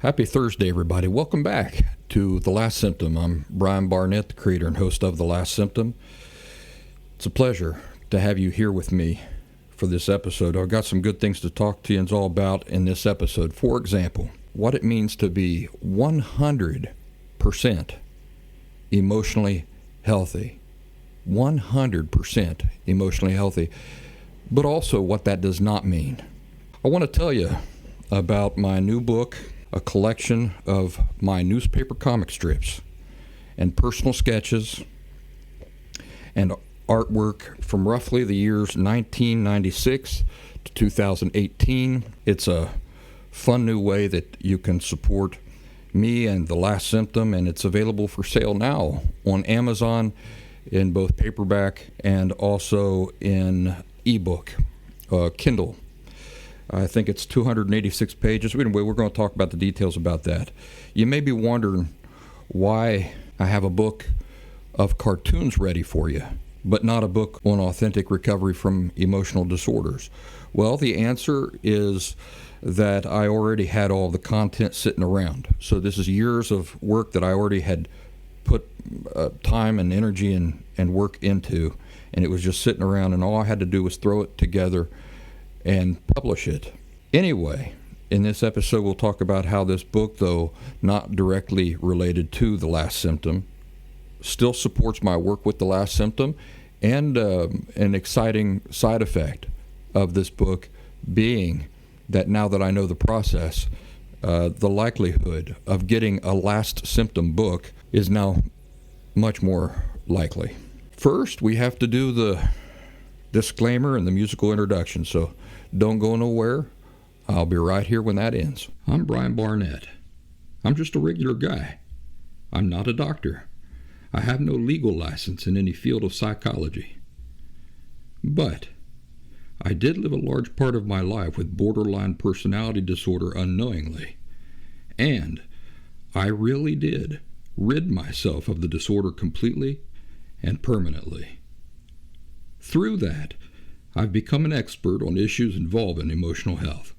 Happy Thursday, everybody. Welcome back to The Last Symptom. I'm Brian Barnett, the creator and host of The Last Symptom. It's a pleasure to have you here with me for this episode. I've got some good things to talk to you all about in this episode. For example, what it means to be 100% emotionally healthy. 100% emotionally healthy. But also what that does not mean. I want to tell you about my new book, a collection of my newspaper comic strips and personal sketches and artwork from roughly the years 1996 to 2018. It's a fun new way that you can support me and The Last Symptom, and it's available for sale now on Amazon in both paperback and also in eBook, Kindle. I think it's 286 pages. Anyway, we're going to talk about the details about that. You may be wondering why I have a book of cartoons ready for you, but not a book on authentic recovery from emotional disorders. Well, the answer is that I already had all the content sitting around. So this is years of work that I already had put time and energy and work into, and it was just sitting around, and all I had to do was throw it together and publish it. Anyway, in this episode we'll talk about how this book, though not directly related to The Last Symptom, still supports my work with The Last Symptom, and an exciting side effect of this book being that now that I know the process, the likelihood of getting a Last Symptom book is now much more likely. First, we have to do the disclaimer and the musical introduction, so don't go nowhere. I'll be right here when that ends. I'm Brian Barnett. I'm just a regular guy. I'm not a doctor. I have no legal license in any field of psychology. But I did live a large part of my life with borderline personality disorder unknowingly. And I really did rid myself of the disorder completely and permanently. Through that, I've become an expert on issues involving emotional health.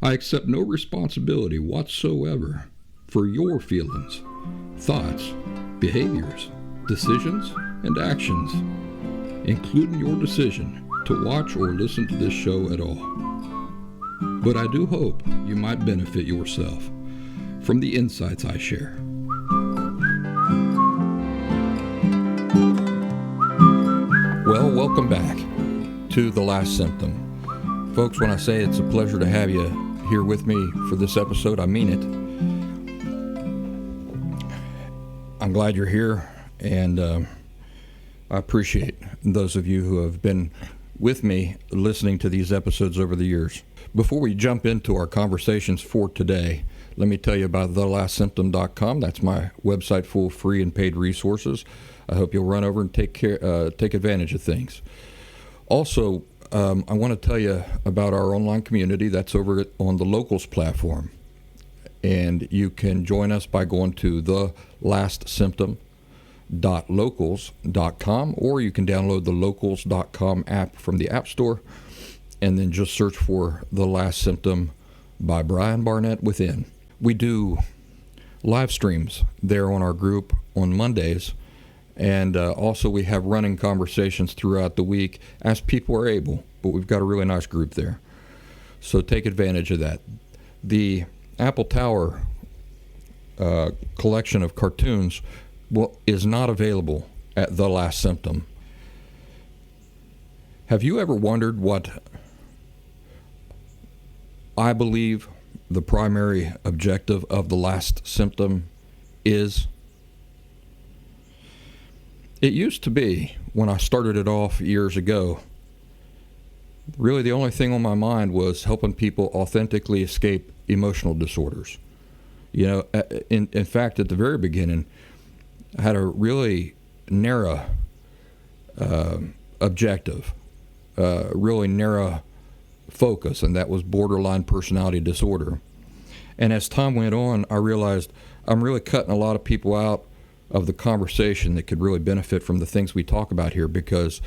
I accept no responsibility whatsoever for your feelings, thoughts, behaviors, decisions, and actions, including your decision to watch or listen to this show at all. But I do hope you might benefit yourself from the insights I share. Well, welcome back to The Last Symptom. Folks, when I say it's a pleasure to have you here with me for this episode, I mean it. I'm glad you're here, and I appreciate those of you who have been with me listening to these episodes over the years. Before we jump into our conversations for today, let me tell you about thelastsymptom.com. That's my website full of free and paid resources. I hope you'll run over and take advantage of things. Also, I want to tell you about our online community that's over on the Locals platform. And you can join us by going to thelastsymptom.locals.com, or you can download the locals.com app from the App Store and then just search for The Last Symptom by Brian Barnett within. We do live streams there on our group on Mondays, and also we have running conversations throughout the week as people are able, but we've got a really nice group there. So take advantage of that. The Apple Tower collection of cartoons is not available at The Last Symptom. Have you ever wondered what I believe the primary objective of The Last Symptom is? It used to be, when I started it off years ago, really the only thing on my mind was helping people authentically escape emotional disorders. You know, in fact, at the very beginning, I had a really narrow objective, really narrow focus, and that was borderline personality disorder. And as time went on, I realized I'm really cutting a lot of people out of the conversation that could really benefit from the things we talk about here, because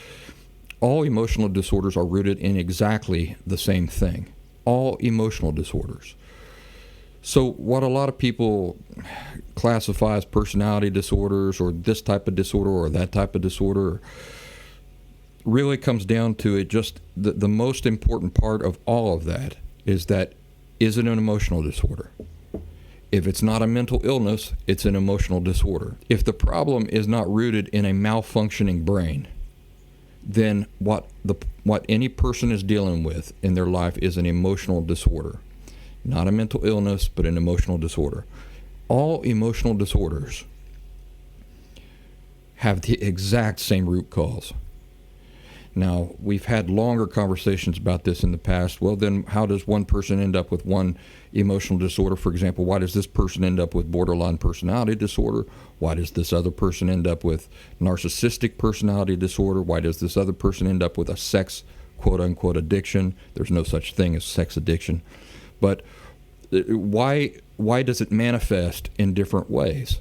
all emotional disorders are rooted in exactly the same thing. All emotional disorders. So what a lot of people classify as personality disorders, or this type of disorder or that type of disorder, really comes down to it. Just the most important part of all of that is that, is it an emotional disorder? If it's not a mental illness, it's an emotional disorder. If the problem is not rooted in a malfunctioning brain, then what any person is dealing with in their life is an emotional disorder. Not a mental illness, but an emotional disorder. All emotional disorders have the exact same root cause. Now, we've had longer conversations about this in the past. Well, then how does one person end up with one emotional disorder? For example, why does this person end up with borderline personality disorder? Why does this other person end up with narcissistic personality disorder? Why does this other person end up with a sex, quote-unquote, addiction? There's no such thing as sex addiction. But why does it manifest in different ways?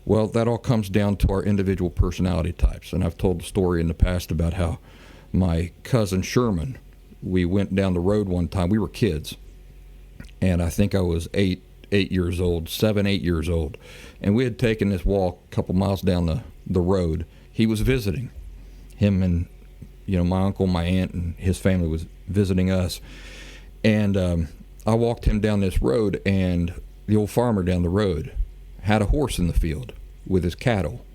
Well, that all comes down to our individual personality types. And I've told the story in the past about how my cousin Sherman, we went down the road one time. We were kids. And I think I was 8 years old, 7, 8 years old. And we had taken this walk a couple miles down the road. He was visiting. Him and, my uncle, my aunt, and his family was visiting us. And I walked him down this road, and the old farmer down the road had a horse in the field with his cattle.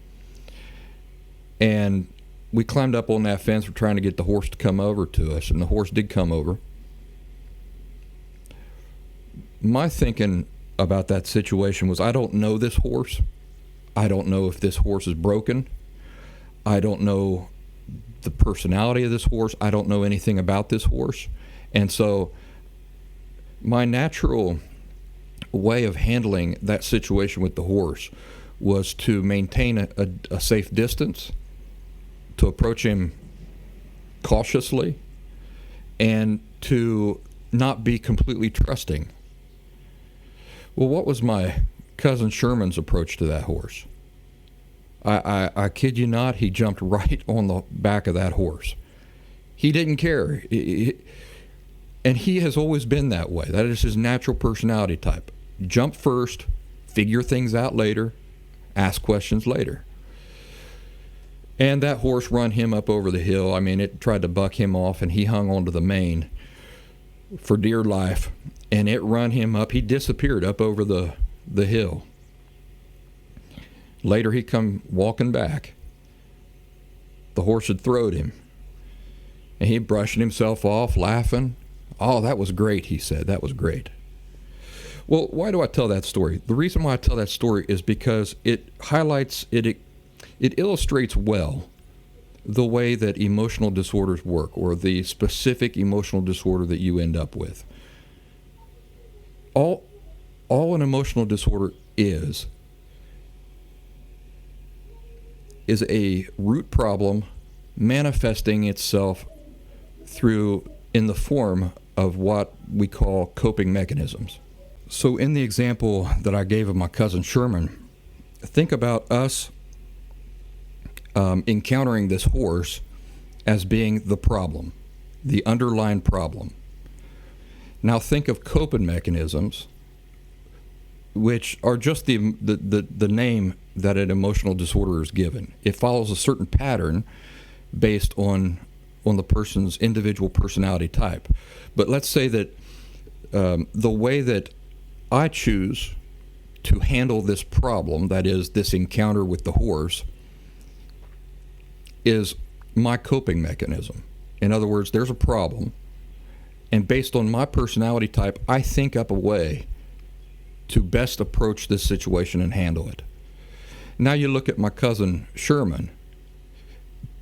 And we climbed up on that fence. We're trying to get the horse to come over to us, and the horse did come over. My thinking about that situation was, I don't know this horse. I don't know if this horse is broken. I don't know the personality of this horse. I don't know anything about this horse. And so my natural way of handling that situation with the horse was to maintain a safe distance, to approach him cautiously, and to not be completely trusting. Well, what was my cousin Sherman's approach to that horse? I kid you not, he jumped right on the back of that horse. He didn't care. And he has always been that way. That is his natural personality type. Jump first, figure things out later, ask questions later. And that horse run him up over the hill. I mean, it tried to buck him off, and he hung onto the mane for dear life. And it run him up. He disappeared up over the hill. Later, he come walking back. The horse had throwed him. And he brushing himself off, laughing. Oh, that was great, he said. That was great. Well, why do I tell that story? The reason why I tell that story is because it highlights, it illustrates well the way that emotional disorders work, or the specific emotional disorder that you end up with. All an emotional disorder is a root problem manifesting itself in the form of what we call coping mechanisms. So in the example that I gave of my cousin Sherman, think about us encountering this horse as being the problem, the underlying problem. Now think of coping mechanisms, which are just the name that an emotional disorder is given. It follows a certain pattern based on the person's individual personality type. But let's say that the way that I choose to handle this problem, that is, this encounter with the horse, is my coping mechanism. In other words, there's a problem, and based on my personality type, I think up a way to best approach this situation and handle it. Now you look at my cousin Sherman.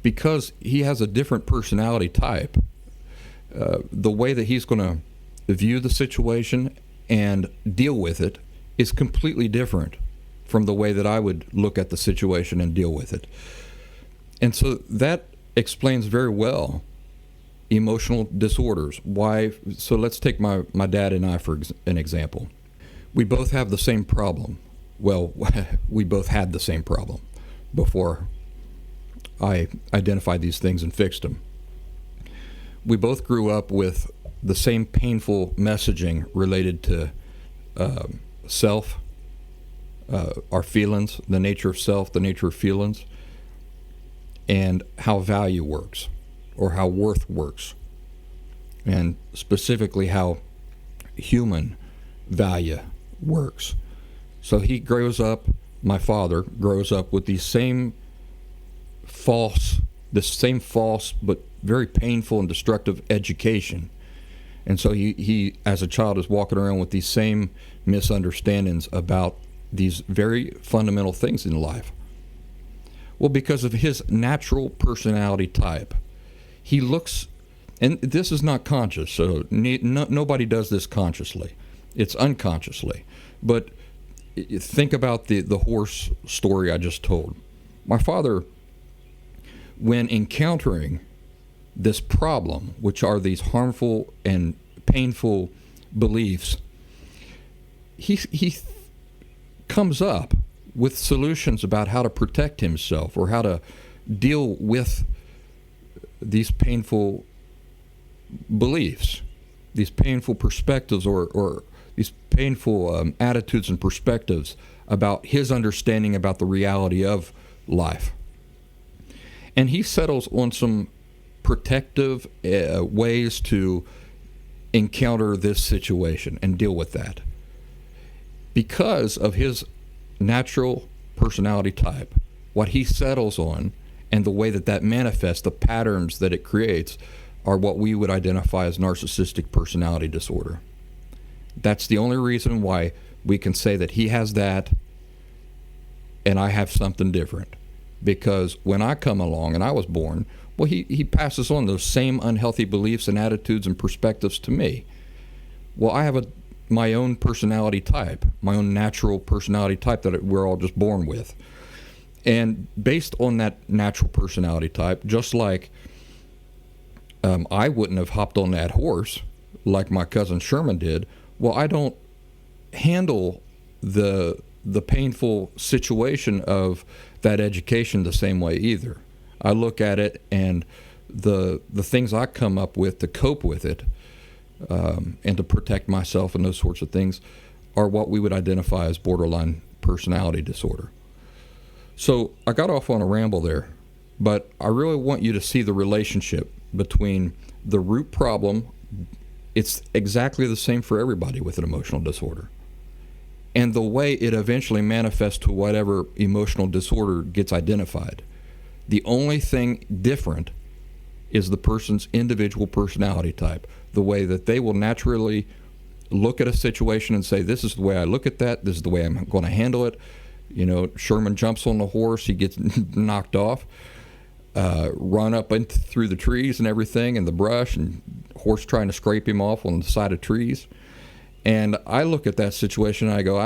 Because he has a different personality type, the way that he's going to view the situation and deal with it is completely different from the way that I would look at the situation and deal with it. And so that explains very well emotional disorders. Why? So let's take my dad and I for an example. We both have the same problem. Well, we both had the same problem before I identified these things and fixed them. We both grew up with the same painful messaging related to self, our feelings, the nature of self, the nature of feelings, and how value works, or how worth works, and specifically how human value works. So he grows up, my father grows up with this same false but very painful and destructive education. And so he as a child is walking around with these same misunderstandings about these very fundamental things in life. Well, because of his natural personality type, he looks, and this is not conscious, so nobody does this consciously. It's unconsciously. But think about the horse story I just told. My father, when encountering this problem, which are these harmful and painful beliefs, he comes up with solutions about how to protect himself or how to deal with these painful beliefs, these painful perspectives, or these painful attitudes and perspectives about his understanding about the reality of life. And he settles on some protective ways to encounter this situation and deal with that. Because of his natural personality type, what he settles on and the way that manifests, the patterns that it creates, are what we would identify as narcissistic personality disorder. That's the only reason why we can say that he has that and I have something different. Because when I come along and I was born, well, he passes on those same unhealthy beliefs and attitudes and perspectives to me. Well, I have my own personality type, my own natural personality type that we're all just born with. And based on that natural personality type, just like I wouldn't have hopped on that horse like my cousin Sherman did, well, I don't handle the painful situation of that education the same way either. I look at it, and the things I come up with to cope with it and to protect myself and those sorts of things are what we would identify as borderline personality disorder. So I got off on a ramble there, but I really want you to see the relationship between the root problem. It's exactly the same for everybody with an emotional disorder, and the way it eventually manifests to whatever emotional disorder gets identified. The only thing different is the person's individual personality type, the way that they will naturally look at a situation and say, this is the way I look at that, this is the way I'm going to handle it. You know, Sherman jumps on the horse, he gets knocked off, run up through the trees and everything, and the brush, and horse trying to scrape him off on the side of trees. And I look at that situation and I go,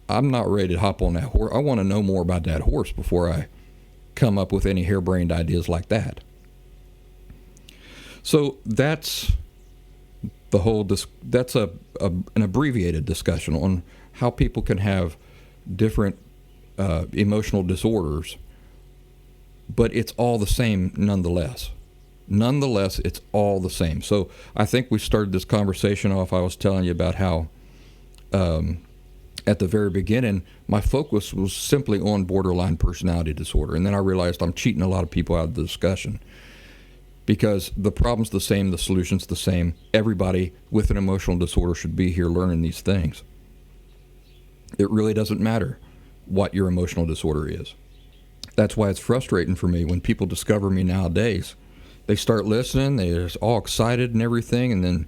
I'm not ready to hop on that horse. I want to know more about that horse before I come up with any harebrained ideas like that. So that's the whole. That's an abbreviated discussion on how people can have different emotional disorders, but it's all the same nonetheless. Nonetheless, it's all the same. So I think we started this conversation off. I was telling you about how at the very beginning, my focus was simply on borderline personality disorder. And then I realized I'm cheating a lot of people out of the discussion because the problem's the same, the solution's the same. Everybody with an emotional disorder should be here learning these things. It really doesn't matter what your emotional disorder is. That's why it's frustrating for me when people discover me nowadays. They start listening, they're all excited and everything, and then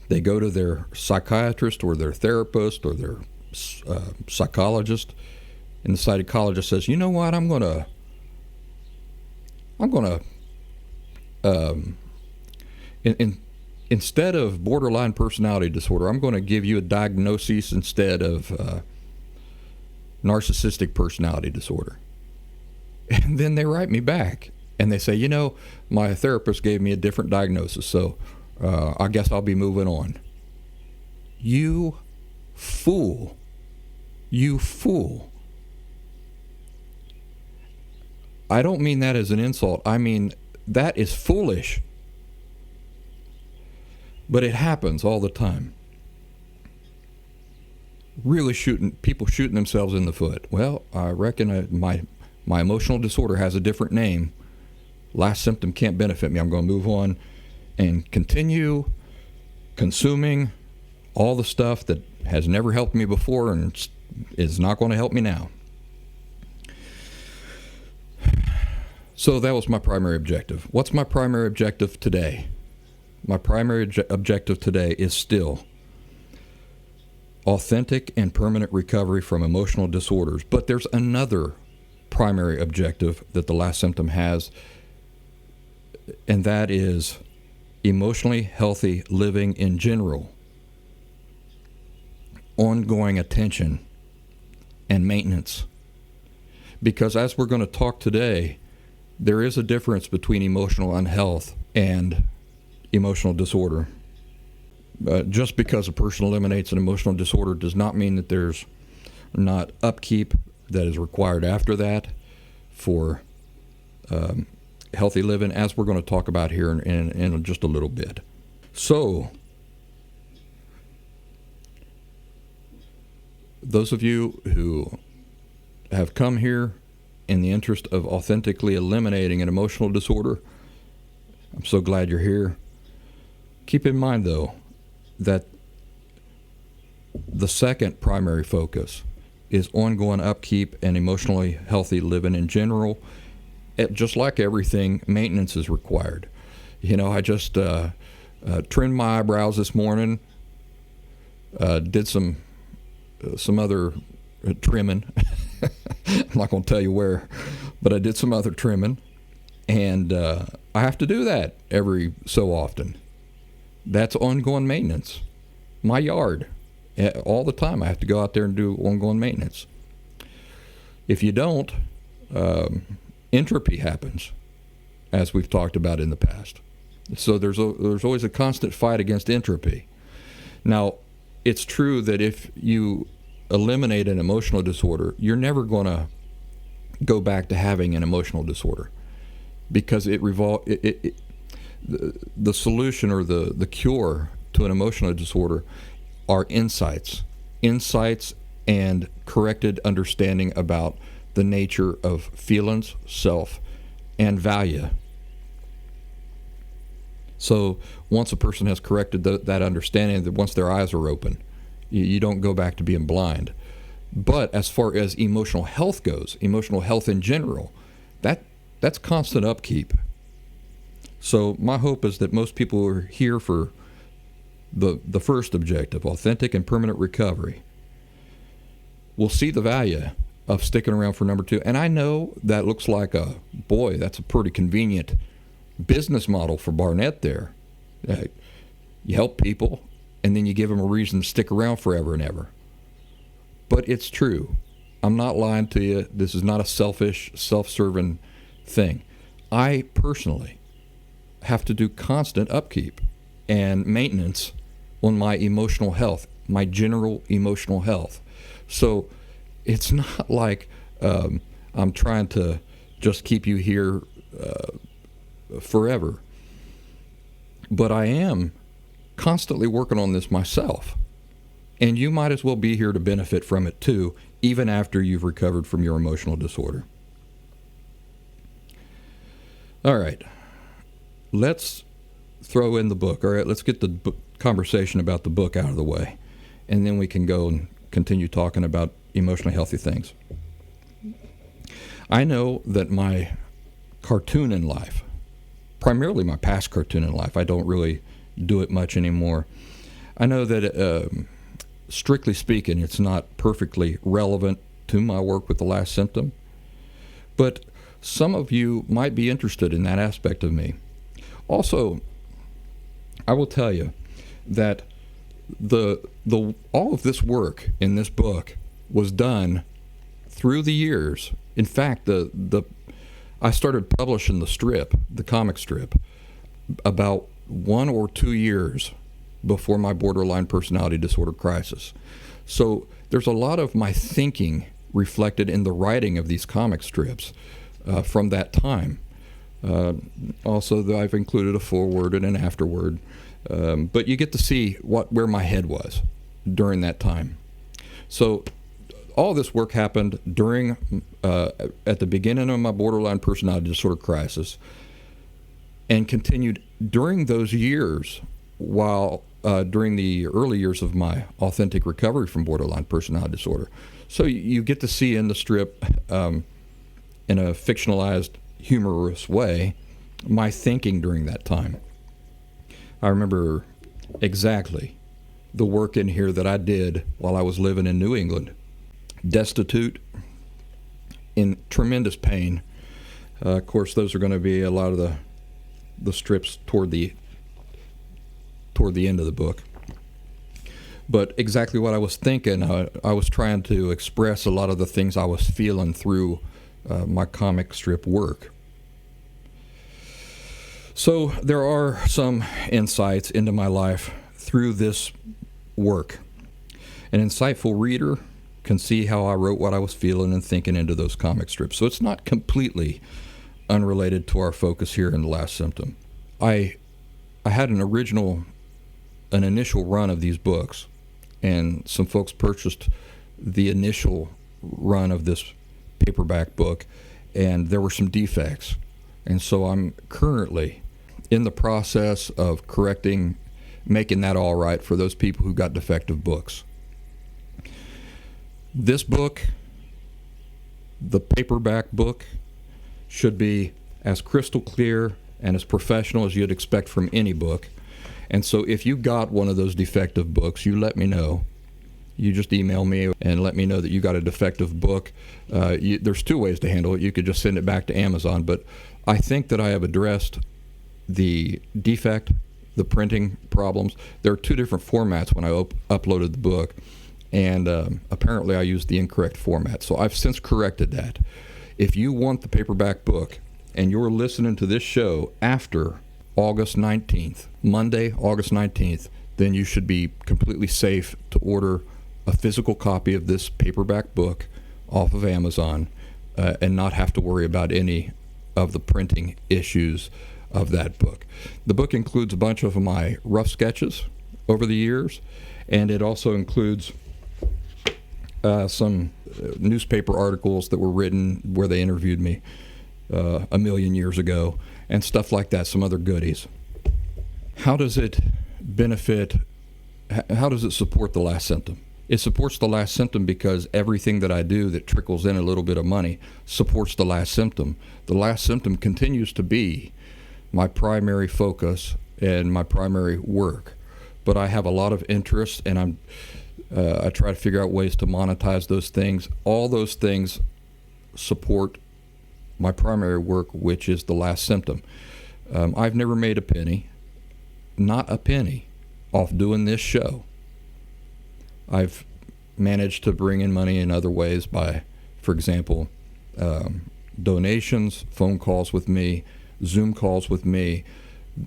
they go to their psychiatrist or their therapist or their psychologist, and the psychologist says, you know what, I'm gonna instead of borderline personality disorder, I'm going to give you a diagnosis instead of narcissistic personality disorder. And then they write me back and they say, you know, my therapist gave me a different diagnosis, so I guess I'll be moving on. You fool. You fool. I don't mean that as an insult. I mean, that is foolish. But it happens all the time. really shooting themselves in the foot. Well, I reckon my emotional disorder has a different name. Last Symptom can't benefit me. I'm going to move on and continue consuming all the stuff that has never helped me before and is not going to help me now. So that was my primary objective. What's my primary objective today? My primary objective today is still authentic and permanent recovery from emotional disorders. But there's another primary objective that the Last Symptom has, and that is emotionally healthy living in general, ongoing attention, and maintenance. Because as we're going to talk today, there is a difference between emotional unhealth and emotional disorder. Just because a person eliminates an emotional disorder does not mean that there's not upkeep that is required after that for healthy living, as we're going to talk about here in just a little bit. So, those of you who have come here in the interest of authentically eliminating an emotional disorder, I'm so glad you're here. Keep in mind, though, that the second primary focus is ongoing upkeep and emotionally healthy living in general. Just like everything, maintenance is required. You know, I just trimmed my eyebrows this morning, did some other trimming. I'm not going to tell you where, but I did some other trimming, and I have to do that every so often. That's ongoing maintenance. My yard, all the time I have to go out there and do ongoing maintenance. If you don't, entropy happens, as we've talked about in the past. So there's always a constant fight against entropy. Now, it's true that if you eliminate an emotional disorder, you're never going to go back to having an emotional disorder, because the solution or the cure to an emotional disorder are insights and corrected understanding about the nature of feelings, self, and value. So once a person has corrected that understanding, that once their eyes are open, you don't go back to being blind. But as far as emotional health goes, emotional health in general, that's constant upkeep. So my hope is that most people who are here for the first objective, authentic and permanent recovery, will see the value of sticking around for number two. And I know that looks like that's a pretty convenient business model for Barnett there. You help people, and then you give them a reason to stick around forever and ever. But it's true. I'm not lying to you. This is not a selfish, self-serving thing. I personally have to do constant upkeep and maintenance on my emotional health, my general emotional health. So it's not like I'm trying to just keep you here forever. But I am constantly working on this myself. And you might as well be here to benefit from it too, even after you've recovered from your emotional disorder. All right. Let's throw in the book. All right, let's get the conversation about the book out of the way. And then we can go and continue talking about emotionally healthy things. I know that my cartoon in life, primarily my past cartoon in life, I don't really do it much anymore. I know that strictly speaking, it's not perfectly relevant to my work with the Last Symptom, but some of you might be interested in that aspect of me. Also, I will tell you that all of this work in this book was done through the years. In fact, I started publishing the comic strip, about 1 or 2 years before my borderline personality disorder crisis. So there's a lot of my thinking reflected in the writing of these comic strips from that time. Also, I've included a foreword and an afterword, but you get to see where my head was during that time. So all this work happened during, at the beginning of my borderline personality disorder crisis, and continued during those years, while during the early years of my authentic recovery from borderline personality disorder. So you get to see in the strip, in a fictionalized, humorous way, my thinking during that time. I remember exactly the work in here that I did while I was living in New England, destitute, in tremendous pain. Of course, those are going to be a lot of the strips toward the end of the book. But exactly what I was thinking, I was trying to express a lot of the things I was feeling through my comic strip work. So there are some insights into my life through this work. An insightful reader can see how I wrote what I was feeling and thinking into those comic strips. So it's not completely unrelated to our focus here in The Last Symptom. I had an initial run of these books, and some folks purchased the initial run of this paperback book, and there were some defects. And so I'm currently in the process of making that all right for those people who got defective books. This book, the paperback book, should be as crystal clear and as professional as you'd expect from any book. And so if you got one of those defective books, you let me know. You just email me and let me know that you got a defective book. There's two ways to handle it. You could just send it back to Amazon, but I think that I have addressed the defect, the printing problems. There are two different formats when I uploaded the book, and apparently I used the incorrect format. So I've since corrected that. If you want the paperback book and you're listening to this show after August 19th, Monday, August 19th, then you should be completely safe to order a physical copy of this paperback book off of Amazon and not have to worry about any of the printing issues of that book. The book includes a bunch of my rough sketches over the years, and it also includes some newspaper articles that were written where they interviewed me a million years ago, and stuff like that, some other goodies. How does it benefit, how does it support The Last Symptom? It supports The Last Symptom because everything that I do that trickles in a little bit of money supports The Last Symptom. The Last Symptom continues to be my primary focus and my primary work, but I have a lot of interest, and I try to figure out ways to monetize those things. All those things support my primary work, which is The Last Symptom. I've never made a penny, not a penny, off doing this show. I've managed to bring in money in other ways by, for example, donations, phone calls with me, Zoom calls with me,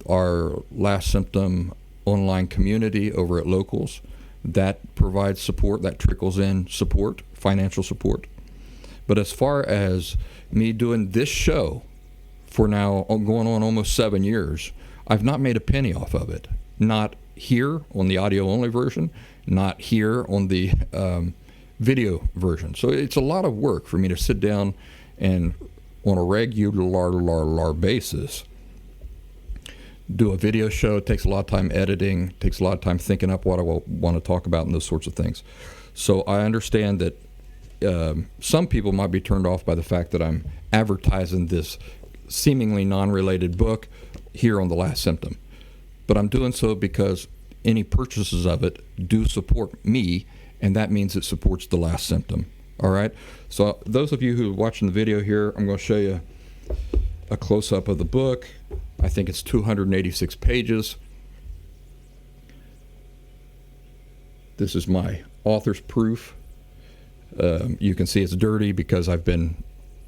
our Last Symptom online community over at Locals. That provides support, that trickles in support, financial support. But as far as me doing this show for now going on almost 7 years, I've not made a penny off of it. Not here on the audio-only version, not here on the video version. So it's a lot of work for me to sit down and on a regular basis do a video show. It takes a lot of time editing, takes a lot of time thinking up what I want to talk about and those sorts of things. So I understand that some people might be turned off by the fact that I'm advertising this seemingly non-related book here on The Last Symptom. But I'm doing so because any purchases of it do support me, and that means it supports The Last Symptom. All right? So those of you who are watching the video here, I'm going to show you a close-up of the book. I think it's 286 pages. This is my author's proof. You can see it's dirty because I've been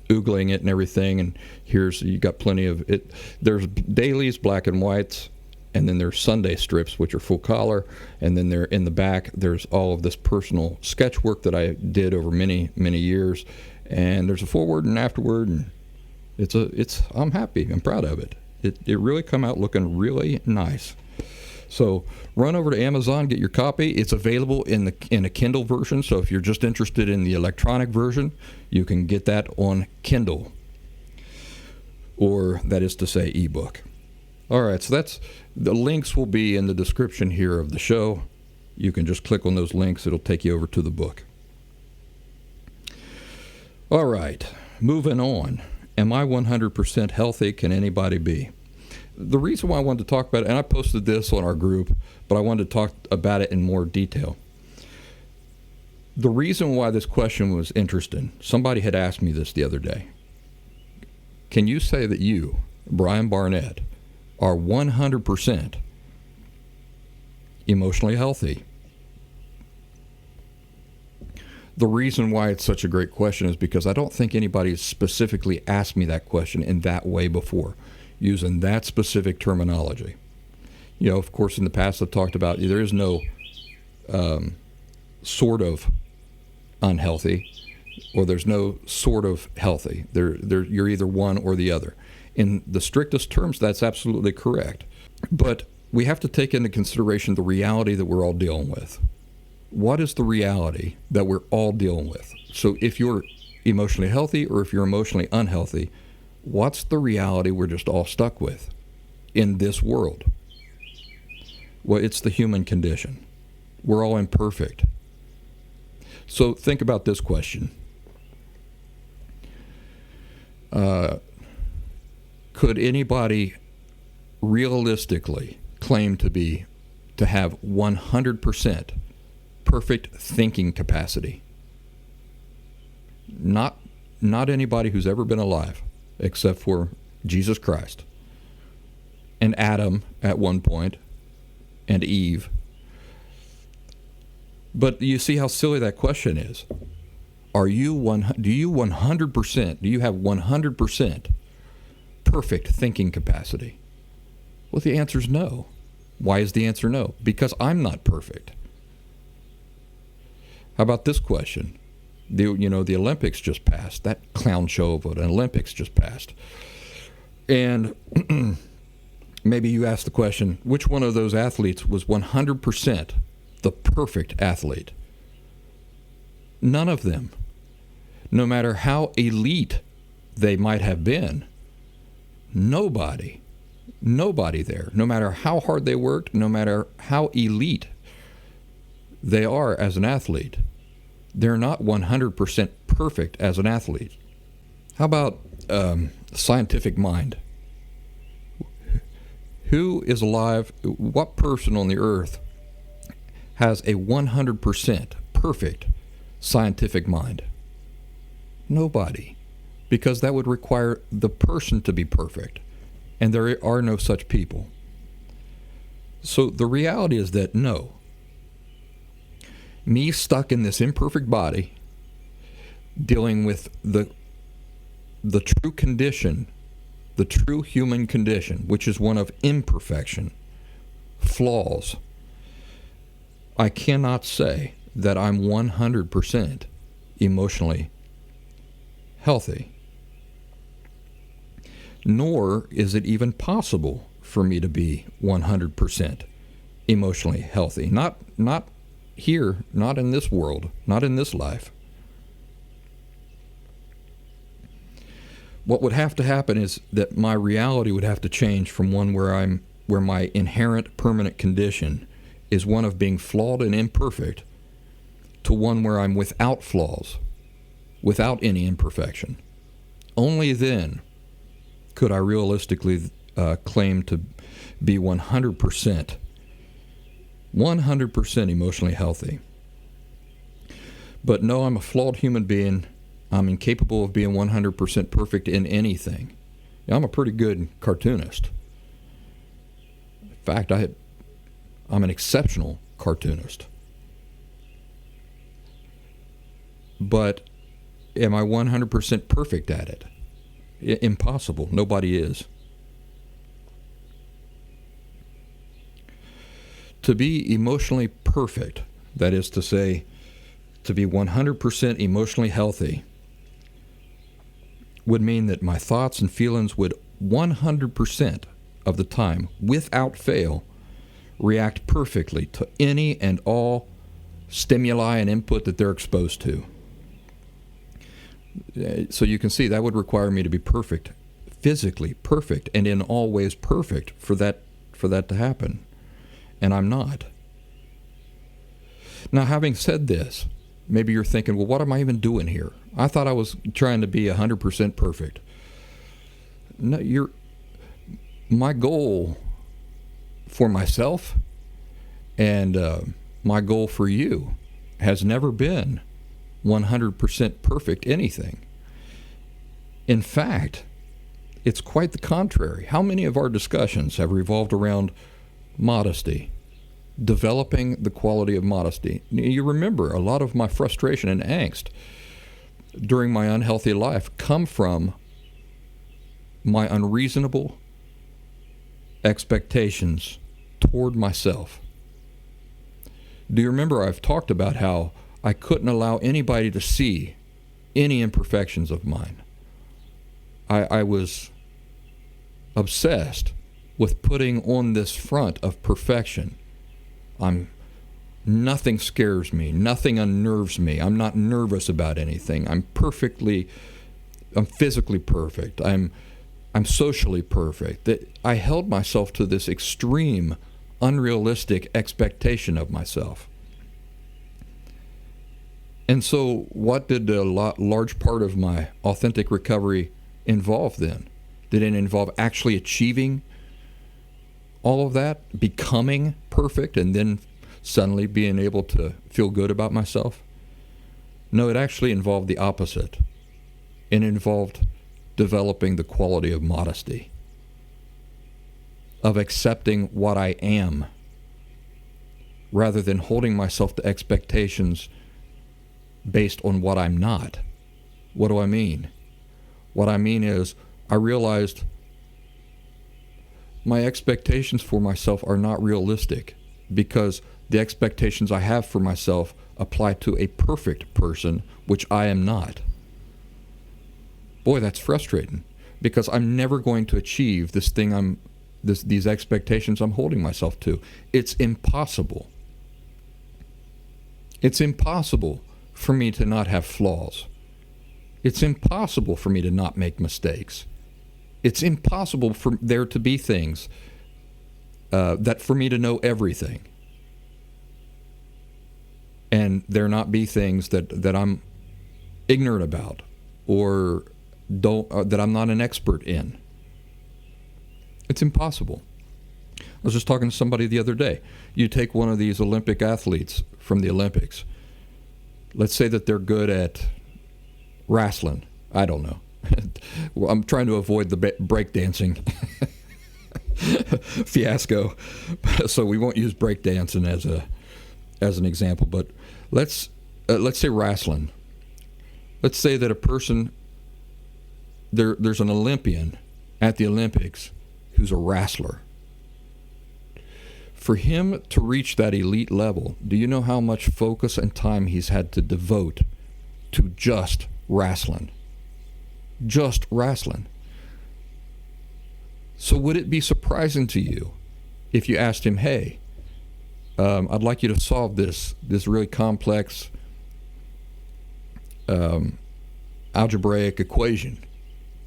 oogling it and everything, and you got plenty of it. There's dailies, black and whites, and then there's Sunday strips, which are full color, and then in the back there's all of this personal sketch work that I did over many years, and there's a forward and afterward, and I'm happy, I'm proud of it. It really come out looking really nice. So run over to Amazon, get your copy. It's available in a Kindle version. So if you're just interested in the electronic version, you can get that on Kindle, or that is to say eBook. All right, so the links will be in the description here of the show. You can just click on those links. It'll take you over to the book. All right, moving on. Am I 100% healthy? Can anybody be? The reason why I wanted to talk about it, and I posted this on our group, but I wanted to talk about it in more detail. The reason why this question was interesting, somebody had asked me this the other day. Can you say that you, Brian Barnett, are 100% emotionally healthy? The reason why it's such a great question is because I don't think anybody specifically asked me that question in that way before, using that specific terminology. You know, of course, in the past I've talked about there is no sort of unhealthy, or there's no sort of healthy. You're either one or the other. In the strictest terms, that's absolutely correct. But we have to take into consideration the reality that we're all dealing with. What is the reality that we're all dealing with? So if you're emotionally healthy or if you're emotionally unhealthy, what's the reality we're just all stuck with in this world? Well, it's the human condition. We're all imperfect. So think about this question. Could anybody realistically claim to have 100% perfect thinking capacity? Not anybody who's ever been alive, except for Jesus Christ and Adam at one point and Eve. But you see how silly that question is. Do you have 100% perfect thinking capacity? Well, the answer is no. Why is the answer no? Because I'm not perfect. How about this question? The Olympics just passed. That clown show of an Olympics just passed. And maybe you ask the question, which one of those athletes was 100% the perfect athlete? None of them. No matter how elite they might have been, nobody there, no matter how hard they worked, no matter how elite they are as an athlete, they're not 100% perfect as an athlete. How about scientific mind? Who is alive? What person on the earth has a 100% perfect scientific mind? Nobody. Because that would require the person to be perfect. And there are no such people. So the reality is that no. Me stuck in this imperfect body, dealing with the true condition, the true human condition, which is one of imperfection, flaws. I cannot say that I'm 100% emotionally healthy. Nor is it even possible for me to be 100% emotionally healthy. Not here, not in this world, not in this life. What would have to happen is that my reality would have to change from one where my inherent permanent condition is one of being flawed and imperfect, to one where I'm without flaws, without any imperfection. Only then could I realistically claim to be 100% emotionally healthy. But no, I'm a flawed human being. I'm incapable of being 100% perfect in anything. I'm a pretty good cartoonist. In fact, I'm an exceptional cartoonist. But am I 100% perfect at it? Impossible. Nobody is. To be emotionally perfect, that is to say, to be 100% emotionally healthy, would mean that my thoughts and feelings would 100% of the time, without fail, react perfectly to any and all stimuli and input that they're exposed to. So you can see that would require me to be perfect, physically perfect, and in all ways perfect for that to happen. And I'm not. Now, having said this, maybe you're thinking, well, what am I even doing here? I thought I was trying to be 100% perfect. No, my goal for myself and my goal for you has never been 100% perfect anything. In fact, it's quite the contrary. How many of our discussions have revolved around modesty, developing the quality of modesty? You remember, a lot of my frustration and angst during my unhealthy life come from my unreasonable expectations toward myself. Do you remember I've talked about how I couldn't allow anybody to see any imperfections of mine? I was obsessed with putting on this front of perfection. Nothing scares me, nothing unnerves me. I'm not nervous about anything. I'm physically perfect. I'm socially perfect. That I held myself to this extreme, unrealistic expectation of myself. And so what did a large part of my authentic recovery involve then? Did it involve actually achieving all of that, becoming perfect, and then suddenly being able to feel good about myself? No, it actually involved the opposite. It involved developing the quality of modesty, of accepting what I am, rather than holding myself to expectations based on what I'm not. What do I mean? What I mean is, I realized my expectations for myself are not realistic, because the expectations I have for myself apply to a perfect person, which I am not. Boy, that's frustrating, because I'm never going to achieve this thing these expectations I'm holding myself to. It's impossible. It's impossible for me to not have flaws. It's impossible for me to not make mistakes. It's impossible for there to be things that for me to know everything, and there not be things that I'm ignorant about or that I'm not an expert in. It's impossible. I was just talking to somebody the other day. You take one of these Olympic athletes from the Olympics. Let's say that they're good at wrestling. I don't know. Well, I'm trying to avoid the breakdancing fiasco, so we won't use breakdancing as an example. But let's say wrestling. Let's say that a person there's an Olympian at the Olympics who's a wrestler. For him to reach that elite level, do you know how much focus and time he's had to devote to just wrestling? Just wrestling. So would it be surprising to you if you asked him, hey, I'd like you to solve this really complex algebraic equation,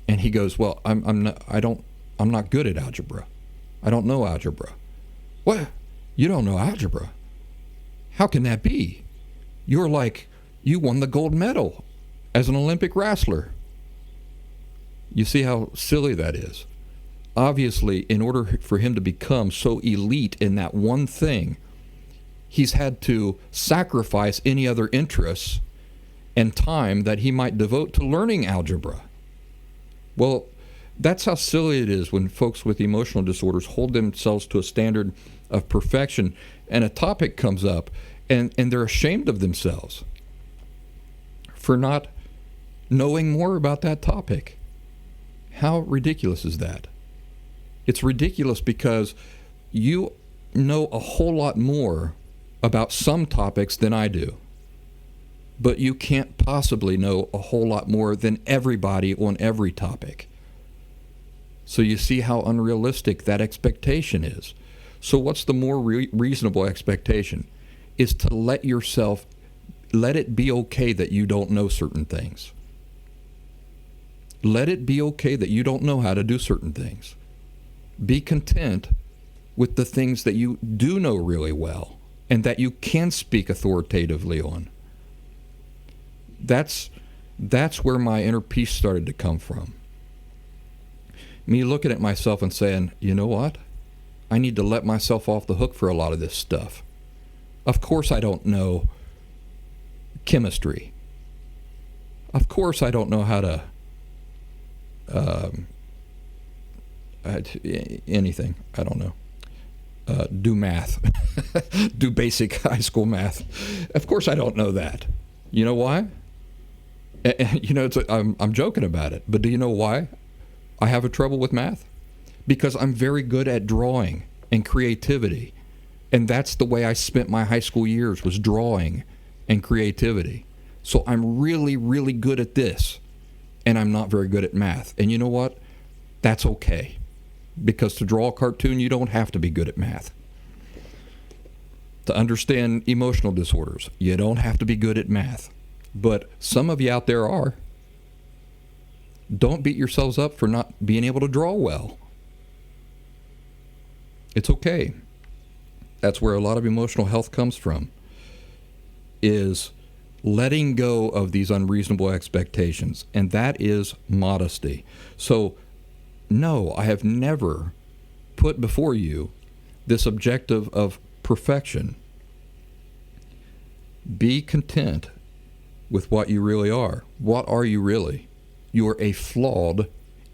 and he goes, well, I'm not good at algebra. I don't know algebra. What? You don't know algebra? How can that be? You won the gold medal as an Olympic wrestler. You see how silly that is? Obviously, in order for him to become so elite in that one thing, he's had to sacrifice any other interests and time that he might devote to learning algebra. Well, that's how silly it is when folks with emotional disorders hold themselves to a standard of perfection, and a topic comes up and they're ashamed of themselves for not knowing more about that topic. How ridiculous is that? It's ridiculous because you know a whole lot more about some topics than I do, but you can't possibly know a whole lot more than everybody on every topic. So you see how unrealistic that expectation is. So what's the more reasonable expectation? Is to let it be okay that you don't know certain things. Let it be okay that you don't know how to do certain things. Be content with the things that you do know really well and that you can speak authoritatively on. That's where my inner peace started to come from. Me looking at myself and saying, you know what? I need to let myself off the hook for a lot of this stuff. Of course I don't know chemistry. Of course I don't know how to anything. I don't know. Do math. Do basic high school math. Of course I don't know that. You know why? I'm joking about it, but do you know why I have a trouble with math? Because I'm very good at drawing and creativity. And that's the way I spent my high school years, was drawing and creativity. So I'm really, really good at this, and I'm not very good at math. And you know what? That's okay. Because to draw a cartoon, you don't have to be good at math. To understand emotional disorders, you don't have to be good at math. But some of you out there are. Don't beat yourselves up for not being able to draw well. It's okay. That's where a lot of emotional health comes from, is letting go of these unreasonable expectations. And that is modesty. So, no, I have never put before you this objective of perfection. Be content with what you really are. What are you really? You are a flawed,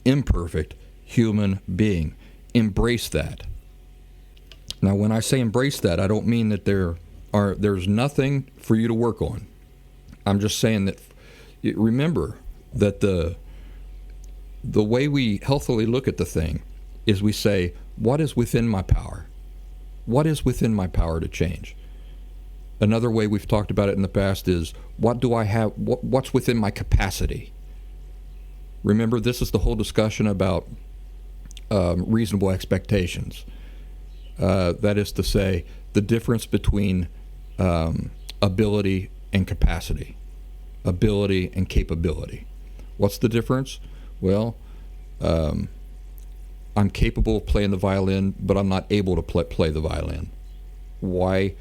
imperfect human being. Embrace that. Now, when I say embrace that, I don't mean that there's nothing for you to work on. I'm just saying that, remember that the way we healthily look at the thing is we say, what is within my power? What is within my power to change? Another way we've talked about it in the past is, what do I have? What's within my capacity? Remember, this is the whole discussion about reasonable expectations. That is to say, the difference between ability and capacity, ability and capability. What's the difference? Well, I'm capable of playing the violin, but I'm not able to play the violin. Why?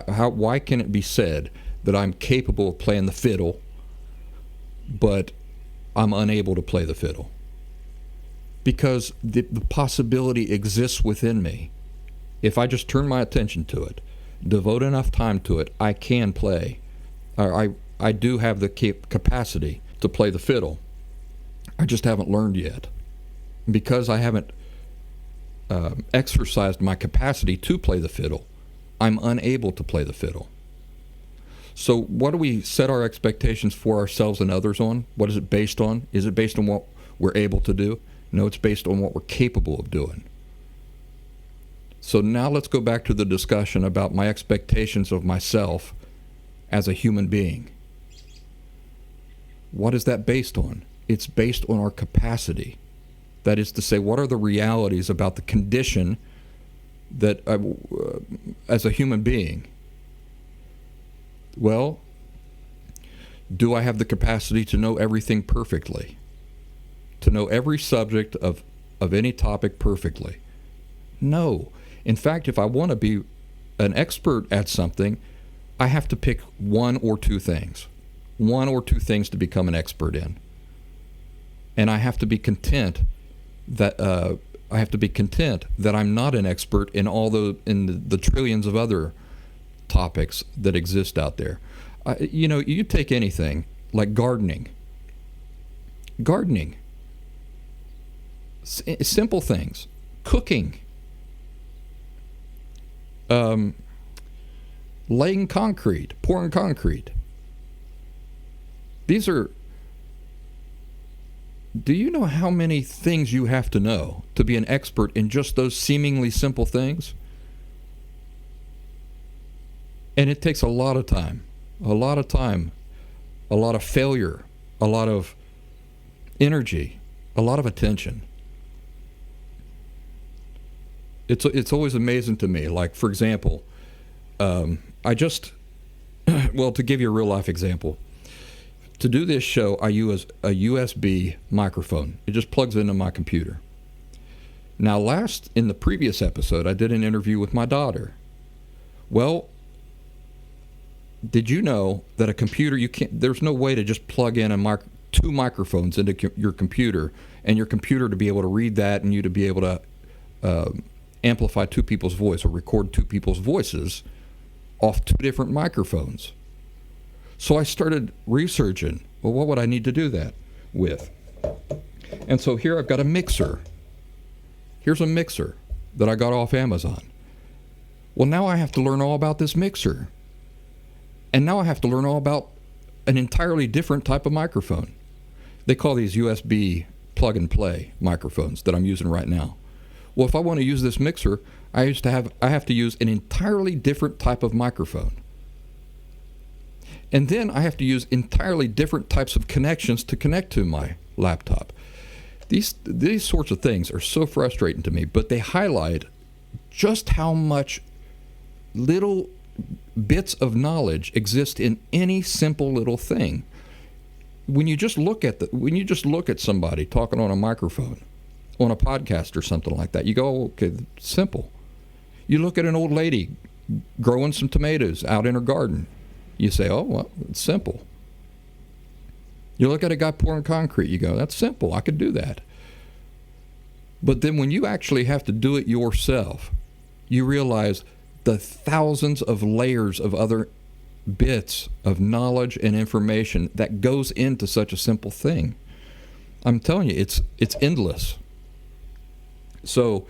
Why can it be said that I'm capable of playing the fiddle, but I'm unable to play the fiddle? Because the possibility exists within me. If I just turn my attention to it, devote enough time to it, I can play. I do have the capacity to play the fiddle. I just haven't learned yet. Because I haven't exercised my capacity to play the fiddle, I'm unable to play the fiddle. So what do we set our expectations for ourselves and others on? What is it based on? Is it based on what we're able to do? No, it's based on what we're capable of doing. So now let's go back to the discussion about my expectations of myself as a human being. What is that based on? It's based on our capacity. That is to say, what are the realities about the condition that as a human being? Well, do I have the capacity to know everything perfectly? To know every subject of any topic perfectly? No. In fact, if I want to be an expert at something, I have to pick one or two things. One or two things to become an expert in. And I have to be content that I'm not an expert in the trillions of other topics that exist out there. You take anything like gardening. Simple things. Cooking. Laying concrete, pouring concrete. Do you know how many things you have to know to be an expert in just those seemingly simple things? And it takes a lot of time, a lot of failure, a lot of energy, a lot of attention. It's always amazing to me. Like, for example, I just, well, to give you a real life example, to do this show, I use a USB microphone. It just plugs into my computer. Now, in the previous episode, I did an interview with my daughter. Well, did you know that a computer, there's no way to just plug in two microphones into your computer, and your computer to be able to read that, and you to be able to amplify two people's voice or record two people's voices off two different microphones. So I started researching, well, what would I need to do that with? And so here I've got a mixer. Here's a mixer that I got off Amazon. Well, now I have to learn all about this mixer. And now I have to learn all about an entirely different type of microphone. They call these USB plug and play microphones that I'm using right now. Well, if I want to use this mixer, I have to use an entirely different type of microphone. And then I have to use entirely different types of connections to connect to my laptop. These sorts of things are so frustrating to me, but they highlight just how much little bits of knowledge exist in any simple little thing. When you just look at somebody talking on a microphone, on a podcast or something like that, you go, oh, okay, simple. You look at an old lady growing some tomatoes out in her garden. You say, oh, well, it's simple. You look at a guy pouring concrete, you go, that's simple, I could do that. But then when you actually have to do it yourself, you realize the thousands of layers of other bits of knowledge and information that goes into such a simple thing. I'm telling you, it's endless. So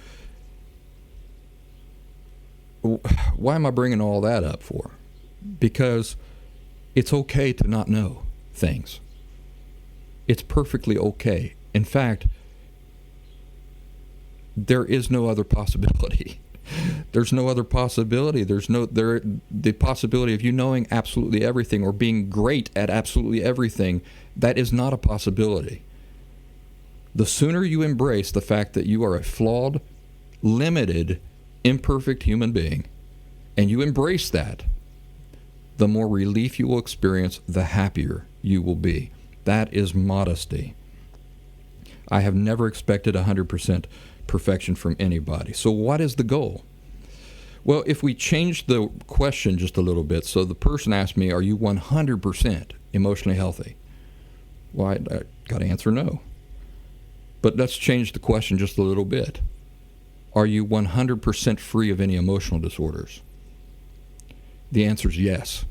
why am I bringing all that up for? Because it's okay to not know things. It's perfectly okay. In fact, there is no other possibility. There's no other possibility. The possibility of you knowing absolutely everything or being great at absolutely everything, that is not a possibility. The sooner you embrace the fact that you are a flawed, limited, imperfect human being, and you embrace that, the more relief you will experience, the happier you will be. That is modesty. I have never expected 100% perfection from anybody. So what is the goal? Well, if we change the question just a little bit, so the person asked me, are you 100% emotionally healthy? Well, I got to answer no. But let's change the question just a little bit. Are you 100% free of any emotional disorders? The answer is yes.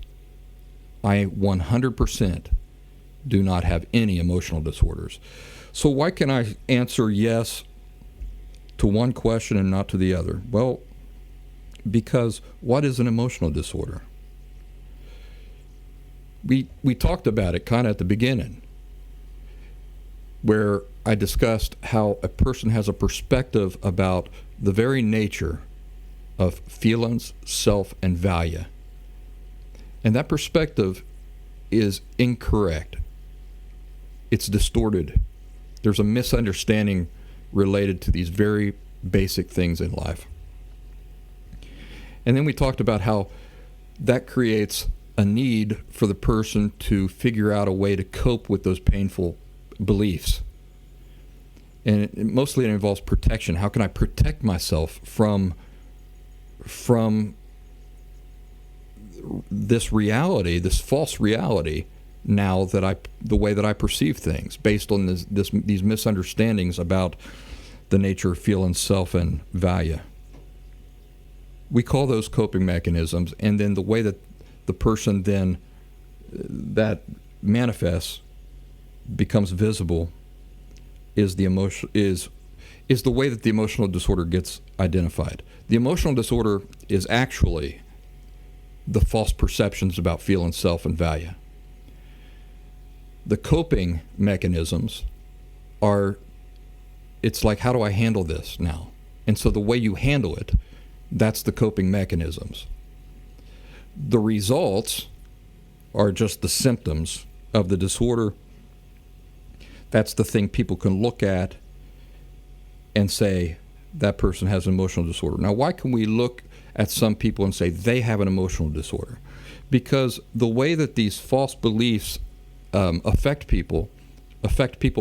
I 100% do not have any emotional disorders. So why can I answer yes to one question and not to the other? Well, because what is an emotional disorder? We talked about it kind of at the beginning, where I discussed how a person has a perspective about the very nature of feelings, self, and value. And that perspective is incorrect. It's distorted. There's a misunderstanding related to these very basic things in life. And then we talked about how that creates a need for the person to figure out a way to cope with those painful beliefs. And mostly it involves protection. How can I protect myself from this reality, this false reality, now that the way that I perceive things, based on these misunderstandings about the nature of feeling, self, and value. We call those coping mechanisms, and then the way that the person then that manifests, becomes visible, is the way that the emotional disorder gets identified. The emotional disorder is actually the false perceptions about feeling, self, and value. The coping mechanisms are, it's like, how do I handle this now? And so the way you handle it, that's the coping mechanisms. The results are just the symptoms of the disorder. That's the thing people can look at and say, that person has an emotional disorder. Now, why can we look at some people and say they have an emotional disorder? Because the way that these false beliefs affect people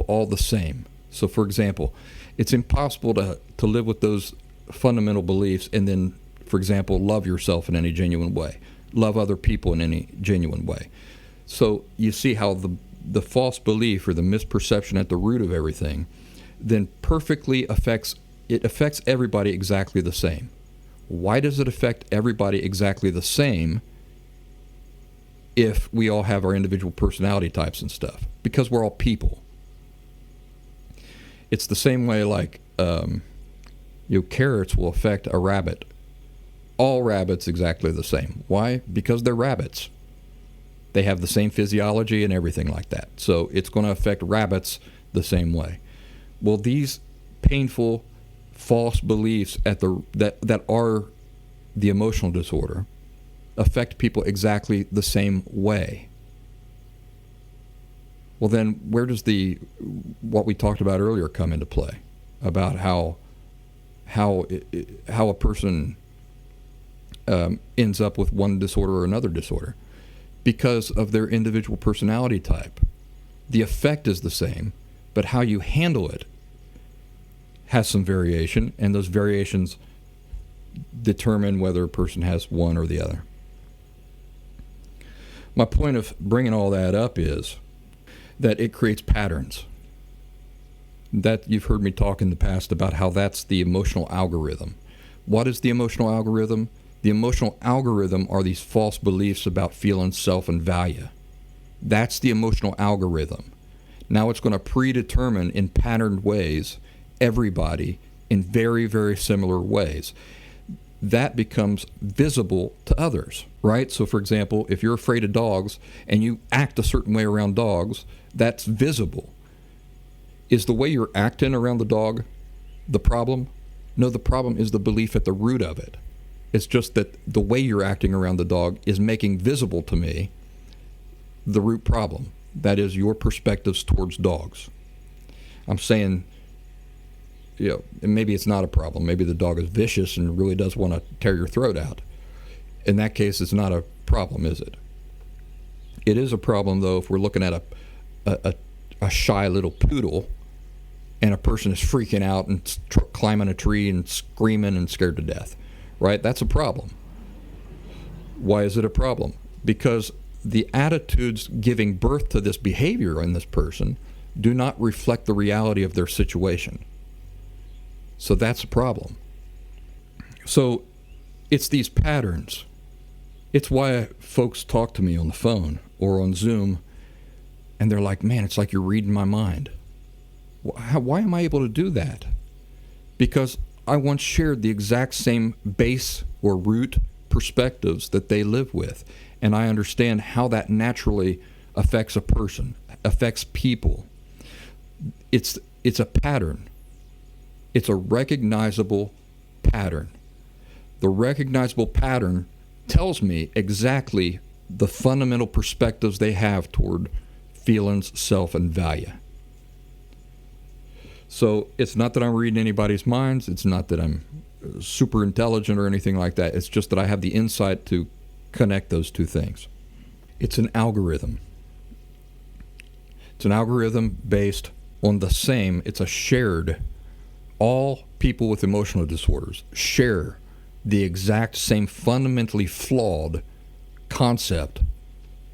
all the same. So, for example, it's impossible to live with those fundamental beliefs and then, for example, love yourself in any genuine way, love other people in any genuine way. So you see how the false belief or the misperception at the root of everything then perfectly affects everybody exactly the same. Why does it affect everybody exactly the same if we all have our individual personality types and stuff? Because we're all people. It's the same way like carrots will affect a rabbit. All rabbits exactly the same. Why? Because they're rabbits. They have the same physiology and everything like that. So it's going to affect rabbits the same way. Well, these painful, false beliefs that are the emotional disorder affect people exactly the same way. Well, then where does what we talked about earlier come into play about how a person ends up with one disorder or another disorder? Because of their individual personality type. The effect is the same, but how you handle it has some variation, and those variations determine whether a person has one or the other. My point of bringing all that up is that it creates patterns. That you've heard me talk in the past about how that's the emotional algorithm. What is the emotional algorithm? The emotional algorithm are these false beliefs about feeling self and value. That's the emotional algorithm. Now it's going to predetermine in patterned ways everybody in very, very similar ways. That becomes visible to others, right? So, for example, if you're afraid of dogs and you act a certain way around dogs, that's visible. Is the way you're acting around the dog the problem? No, the problem is the belief at the root of it. It's just that the way you're acting around the dog is making visible to me the root problem. That is your perspectives towards dogs. I'm saying, maybe it's not a problem. Maybe the dog is vicious and really does want to tear your throat out. In that case, it's not a problem, is it? It is a problem, though, if we're looking at a shy little poodle and a person is freaking out and climbing a tree and screaming and scared to death. Right? That's a problem. Why is it a problem? Because the attitudes giving birth to this behavior in this person do not reflect the reality of their situation. So that's a problem. So it's these patterns. It's why folks talk to me on the phone or on Zoom and they're like, man, it's like you're reading my mind. Why am I able to do that? Because I once shared the exact same base or root perspectives that they live with, and I understand how that naturally affects a person, affects people. It's a pattern. It's a recognizable pattern. The recognizable pattern tells me exactly the fundamental perspectives they have toward feelings, self, and value. So it's not that I'm reading anybody's minds. It's not that I'm super intelligent or anything like that. It's just that I have the insight to connect those two things. It's an algorithm. It's an algorithm based on the same. It's a shared. All people with emotional disorders share the exact same fundamentally flawed concept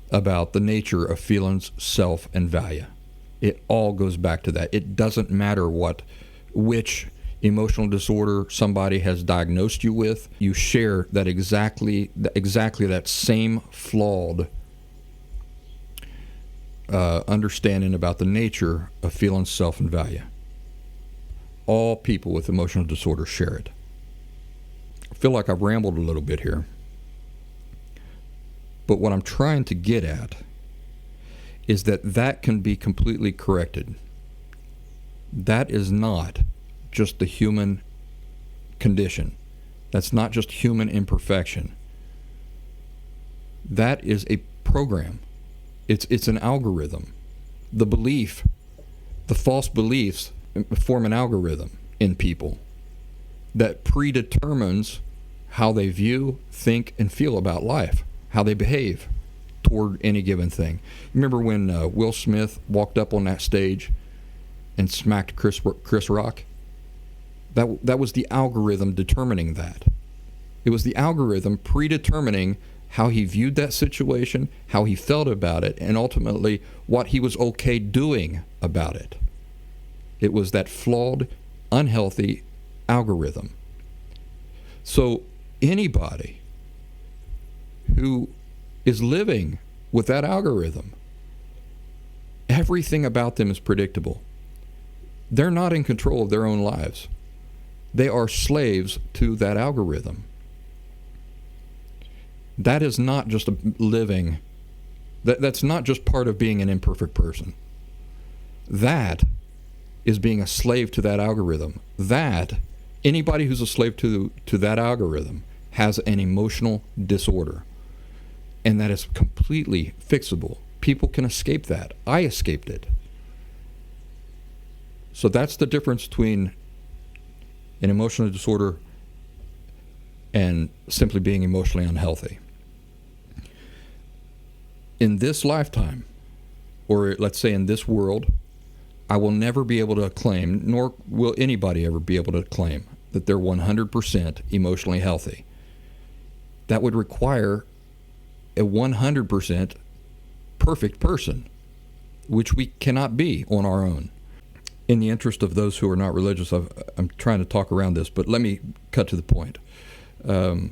about the nature of feelings, self, and value. It all goes back to that. It doesn't matter which emotional disorder somebody has diagnosed you with. You share that exactly that same flawed understanding about the nature of feeling self and value. All people with emotional disorder share it. I feel like I've rambled a little bit here. But what I'm trying to get at is that can be completely corrected. That is not just the human condition. That's not just human imperfection. That is a program. It's an algorithm. The false beliefs form an algorithm in people. that predetermines how they view, think, and feel about life, how they behave toward any given thing. Remember when Will Smith walked up on that stage and smacked Chris Rock? That was the algorithm determining that. It was the algorithm predetermining how he viewed that situation, how he felt about it, and ultimately what he was okay doing about it. It was that flawed, unhealthy algorithm. So anybody who is living with that algorithm, everything about them is predictable. They're not in control of their own lives. They are slaves to that algorithm. That is not just a living, that's not just part of being an imperfect person. That is being a slave to that algorithm. That, anybody who's a slave to that algorithm has an emotional disorder. And that is completely fixable. People can escape that. I escaped it. So that's the difference between an emotional disorder and simply being emotionally unhealthy. In this lifetime, or let's say in this world, I will never be able to claim, nor will anybody ever be able to claim, that they're 100% emotionally healthy. That would require a 100% perfect person, which we cannot be on our own. In the interest of those who are not religious, I'm trying to talk around this, but let me cut to the point. I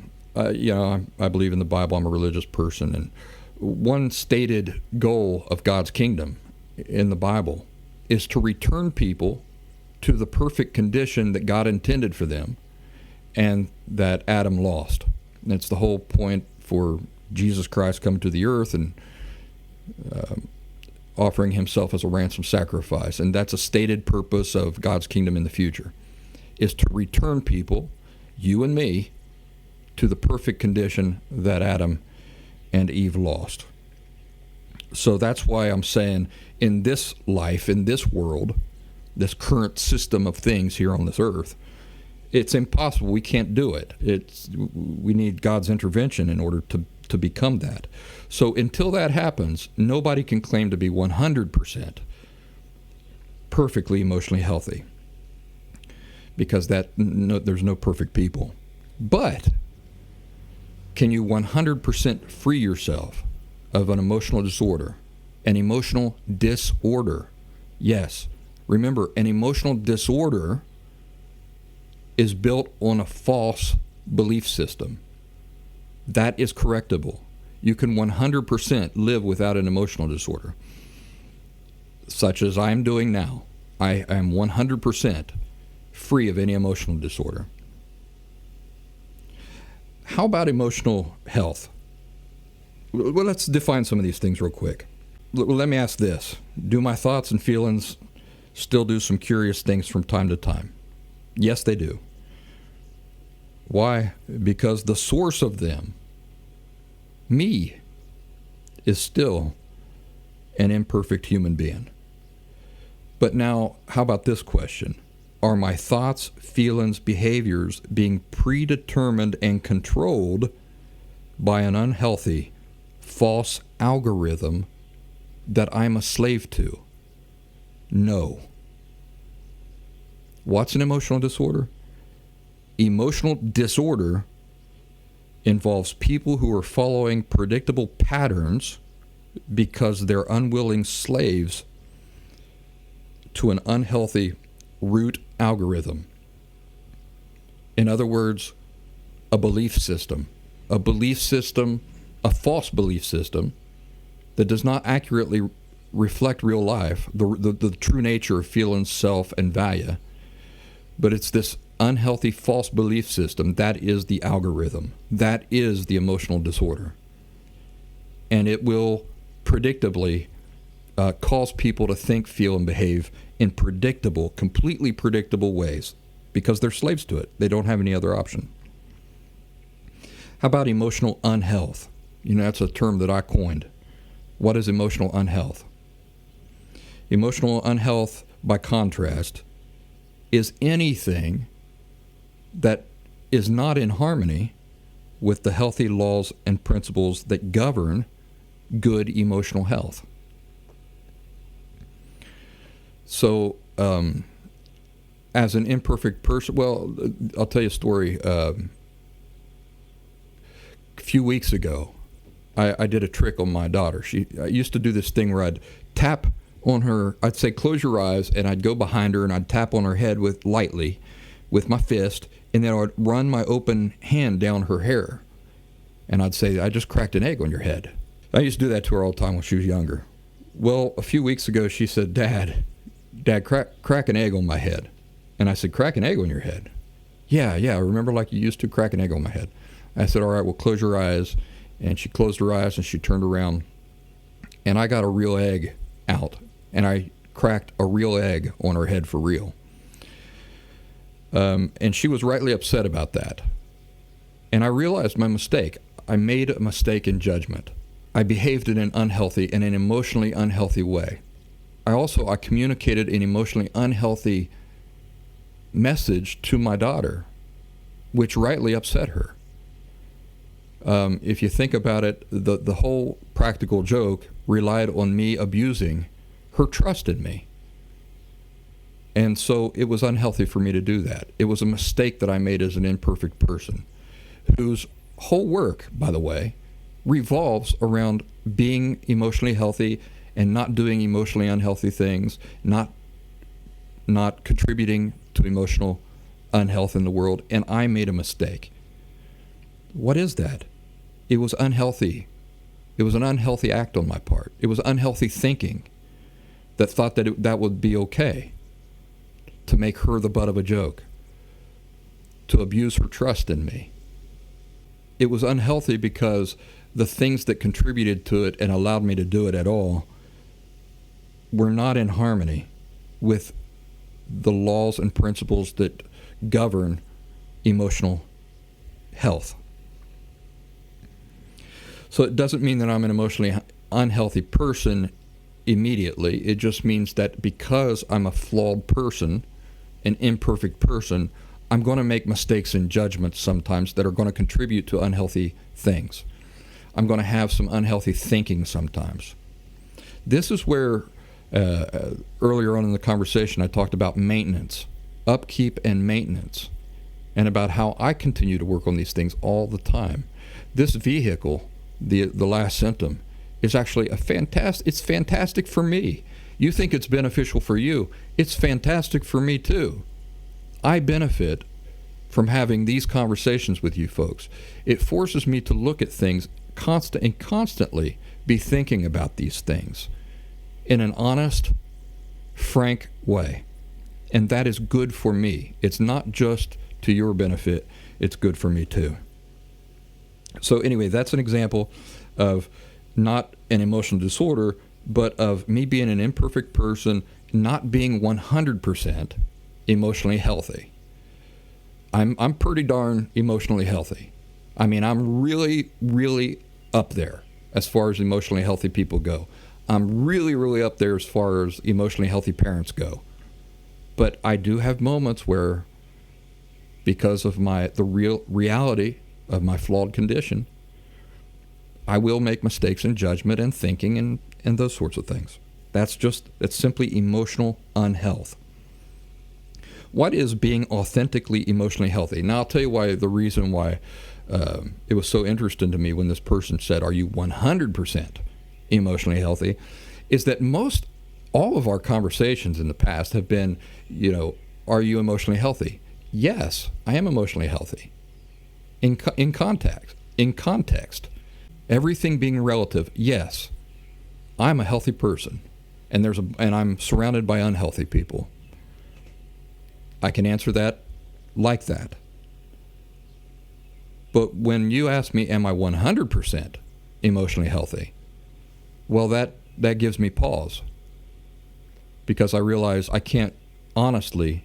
believe in the Bible. I'm a religious person, and one stated goal of God's kingdom in the Bible is to return people to the perfect condition that God intended for them and that Adam lost. And it's the whole point for Jesus Christ coming to the earth and offering himself as a ransom sacrifice. And that's a stated purpose of God's kingdom in the future, is to return people, you and me, to the perfect condition that Adam and Eve lost. So that's why I'm saying in this life, in this world, this current system of things here on this earth, it's impossible. We can't do it. We need God's intervention in order to become that. So until that happens, nobody can claim to be 100% perfectly emotionally healthy, because there's no perfect people. But can you 100% free yourself of an emotional disorder? An emotional disorder. Yes. Remember, an emotional disorder is built on a false belief system. That is correctable. You can 100% live without an emotional disorder, such as I am doing now. I am 100% free of any emotional disorder. How about emotional health? Well, let's define some of these things real quick. Let me ask this. Do my thoughts and feelings still do some curious things from time to time? Yes, they do. Why? Because the source of them, me, is still an imperfect human being. But now, how about this question? Are my thoughts, feelings, behaviors being predetermined and controlled by an unhealthy, false algorithm that I'm a slave to? No. What's an emotional disorder? Emotional disorder involves people who are following predictable patterns because they're unwilling slaves to an unhealthy root algorithm. In other words, a belief system, a false belief system that does not accurately reflect real life, the true nature of feelings, self, and value. But it's this unhealthy false belief system that is the algorithm. That is the emotional disorder. And it will predictably cause people to think, feel, and behave in predictable, completely predictable ways because they're slaves to it. They don't have any other option. How about emotional unhealth? That's a term that I coined. What is emotional unhealth? Emotional unhealth, by contrast, is anything that is not in harmony with the healthy laws and principles that govern good emotional health. So, as an imperfect person, well, I'll tell you a story. A few weeks ago, I did a trick on my daughter. I used to do this thing where I'd tap on her, I'd say, close your eyes, and I'd go behind her and I'd tap on her head lightly with my fist, and then I'd run my open hand down her hair. And I'd say, I just cracked an egg on your head. I used to do that to her all the time when she was younger. Well, a few weeks ago, she said, Dad, crack an egg on my head. And I said, crack an egg on your head? Yeah, I remember like you used to crack an egg on my head. I said, all right, well, close your eyes. And she closed her eyes and she turned around. And I got a real egg out. And I cracked a real egg on her head for real. And she was rightly upset about that. And I realized my mistake. I made a mistake in judgment. I behaved in an emotionally unhealthy way. I communicated an emotionally unhealthy message to my daughter, which rightly upset her. If you think about it, the whole practical joke relied on me abusing her trust in me. And so it was unhealthy for me to do that. It was a mistake that I made as an imperfect person, whose whole work, by the way, revolves around being emotionally healthy and not doing emotionally unhealthy things, not contributing to emotional unhealth in the world. And I made a mistake. What is that? It was unhealthy. It was an unhealthy act on my part. It was unhealthy thinking that thought that that would be okay, to make her the butt of a joke, to abuse her trust in me. It was unhealthy because the things that contributed to it and allowed me to do it at all were not in harmony with the laws and principles that govern emotional health. So it doesn't mean that I'm an emotionally unhealthy person immediately. It just means that because I'm a flawed person, an imperfect person, I'm going to make mistakes in judgment sometimes that are going to contribute to unhealthy things. I'm going to have some unhealthy thinking sometimes. This is where earlier on in the conversation I talked about maintenance, upkeep and maintenance, and about how I continue to work on these things all the time. This vehicle, the Last Symptom, is actually it's fantastic for me. You think it's beneficial for you. It's fantastic for me too. I benefit from having these conversations with you folks. It forces me to look at things constantly be thinking about these things in an honest, frank way. And that is good for me. It's not just to your benefit, it's good for me too. So anyway, that's an example of not an emotional disorder, but of me being an imperfect person, not being 100% emotionally healthy. I'm pretty darn emotionally healthy. I mean, I'm really, really up there as far as emotionally healthy people go. I'm really, really up there as far as emotionally healthy parents go. But I do have moments where, because of the real reality of my flawed condition, I will make mistakes in judgment and thinking and those sorts of things. That's simply emotional unhealth. What is being authentically emotionally healthy? Now, I'll tell you the reason why it was so interesting to me when this person said, are you 100% emotionally healthy, is that all of our conversations in the past have been, are you emotionally healthy? Yes, I am emotionally healthy. In context, everything being relative, yes, I'm a healthy person, and I'm surrounded by unhealthy people. I can answer that like that. But when you ask me, am I 100% emotionally healthy? Well, that gives me pause, because I realize I can't honestly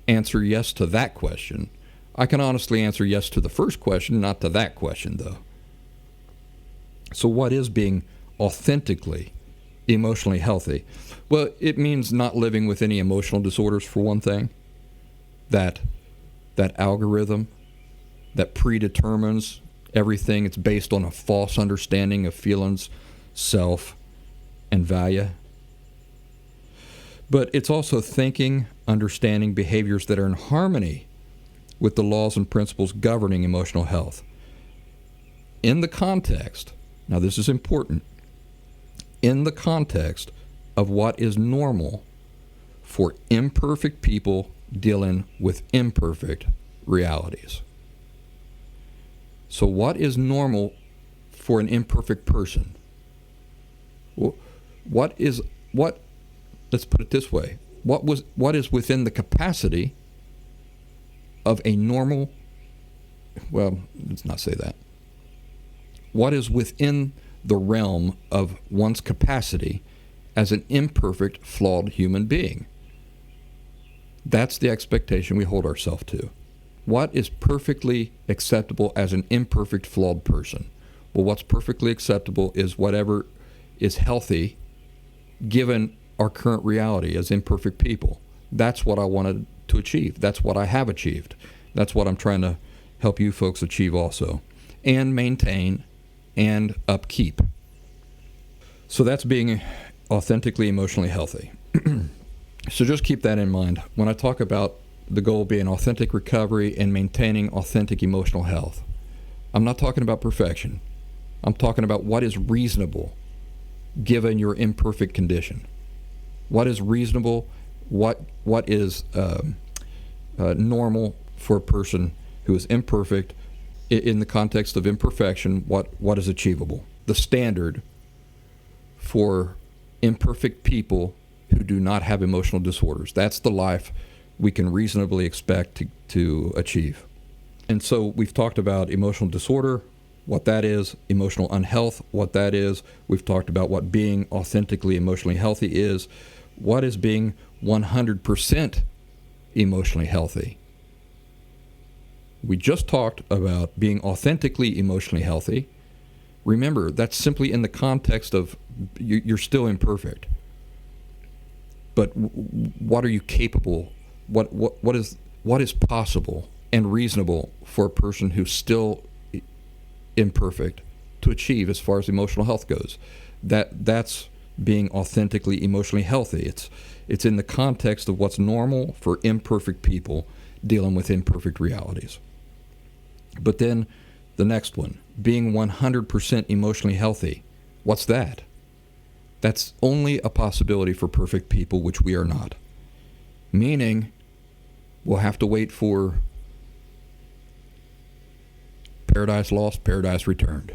answer yes to that question. I can honestly answer yes to the first question, not to that question, though. So what is being authentically emotionally healthy? Well, it means not living with any emotional disorders, for one thing. That that algorithm that predetermines everything. It's based on a false understanding of feelings, self, and value. But it's also thinking, understanding behaviors that are in harmony with the laws and principles governing emotional health. In the context, now this is important, in the context of what is normal for imperfect people dealing with imperfect realities. So what is normal for an imperfect person? Let's put it this way. What is within the capacity of a normal, well, let's not say that. What is within the realm of one's capacity as an imperfect, flawed human being? That's the expectation we hold ourselves to. What is perfectly acceptable as an imperfect, flawed person? Well, what's perfectly acceptable is whatever is healthy given our current reality as imperfect people. That's what I wanted to achieve. That's what I have achieved. That's what I'm trying to help you folks achieve also, and maintain and upkeep. So that's being authentically emotionally healthy. So just keep that in mind when I talk about the goal being authentic recovery and maintaining authentic emotional health. I'm not talking about perfection. I'm talking about what is reasonable given your imperfect condition. What is reasonable? What is normal for a person who is imperfect? In the context of imperfection, what is achievable? The standard for imperfect people who do not have emotional disorders. That's the life we can reasonably expect to achieve. And so we've talked about emotional disorder, what that is, emotional unhealth, what that is. We've talked about what being authentically emotionally healthy is. What is being 100% emotionally healthy? We just talked about being authentically emotionally healthy. Remember, that's simply in the context of you're still imperfect. But what are you capable? What is possible and reasonable for a person who's still imperfect to achieve as far as emotional health goes? That's being authentically emotionally healthy. It's in the context of what's normal for imperfect people dealing with imperfect realities. But then the next one, being 100% emotionally healthy. What's that? That's only a possibility for perfect people, which we are not. Meaning, we'll have to wait for paradise lost, paradise returned.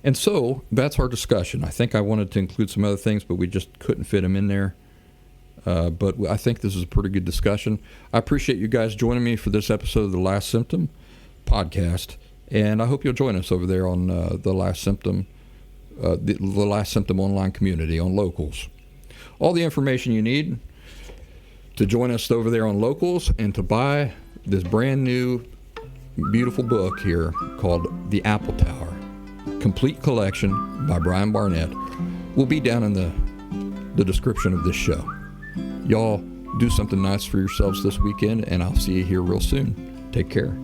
And so, that's our discussion. I think I wanted to include some other things, but we just couldn't fit them in there. But I think this is a pretty good discussion. I appreciate you guys joining me for this episode of the Last Symptom podcast, and I hope you'll join us over there on the Last Symptom, the Last Symptom online community on Locals. All the information you need to join us over there on Locals and to buy this brand new, beautiful book here called The Apple Tower, Complete Collection by Brian Barnett, will be down in the description of this show. Y'all do something nice for yourselves this weekend, and I'll see you here real soon. Take care.